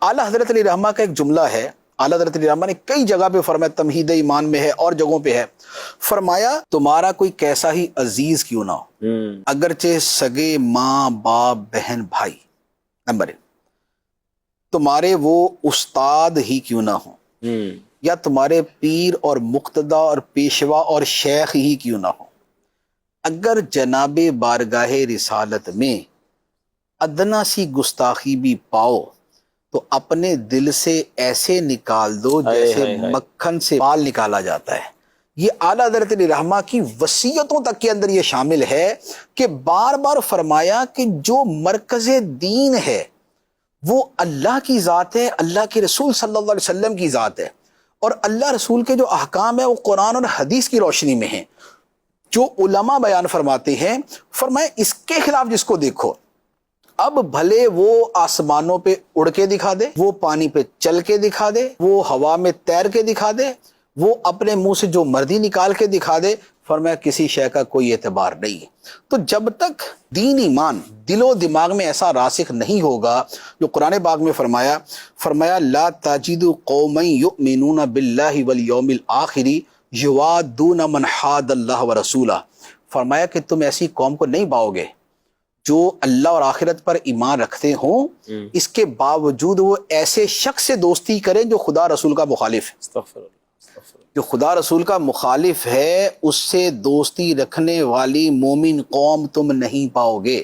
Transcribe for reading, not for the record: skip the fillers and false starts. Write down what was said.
اعلیٰ حضرت علیہ رحمہ کا ایک جملہ ہے، اعلیٰ حضرت علیہ رحمہ نے کئی جگہ پہ فرمایا، تمہید ایمان میں ہے اور جگہوں پہ ہے، فرمایا تمہارا کوئی کیسا ہی عزیز کیوں نہ ہو، اگرچہ سگے ماں باپ بہن بھائی، نمبر ایک، تمہارے وہ استاد ہی کیوں نہ ہو، یا تمہارے پیر اور مقتدی اور پیشوا اور شیخ ہی کیوں نہ ہو، اگر جناب بارگاہ رسالت میں ادنا سی گستاخی بھی پاؤ تو اپنے دل سے ایسے نکال دو جیسے مکھن سے بال نکالا جاتا ہے۔ یہ اعلیٰ حضرت علیہ رحمہ کی وصیتوں تک کے اندر یہ شامل ہے کہ بار بار فرمایا کہ جو مرکز دین ہے وہ اللہ کی ذات ہے، اللہ کے رسول صلی اللہ علیہ وسلم کی ذات ہے، اور اللہ رسول کے جو احکام ہیں وہ قرآن اور حدیث کی روشنی میں ہیں، جو علماء بیان فرماتے ہیں۔ فرمائے اس کے خلاف جس کو دیکھو، اب بھلے وہ آسمانوں پہ اڑ کے دکھا دے، وہ پانی پہ چل کے دکھا دے، وہ ہوا میں تیر کے دکھا دے، وہ اپنے منہ سے جو مرضی نکال کے دکھا دے، فرمایا کسی شے کا کوئی اعتبار نہیں ہے۔ تو جب تک دین ایمان دل و دماغ میں ایسا راسخ نہیں ہوگا، جو قرآن پاک میں فرمایا لا تجد قوما یؤمنون باللہ والیوم الآخر یوادون من حاد اللہ ورسولہ، فرمایا کہ تم ایسی قوم کو نہیں پاؤ گے جو اللہ اور آخرت پر ایمان رکھتے ہوں، اس کے باوجود وہ ایسے شخص سے دوستی کریں جو خدا رسول کا مخالف ہے۔ جو خدا رسول کا مخالف ہے اس سے دوستی رکھنے والی مومن قوم تم نہیں پاؤ گے۔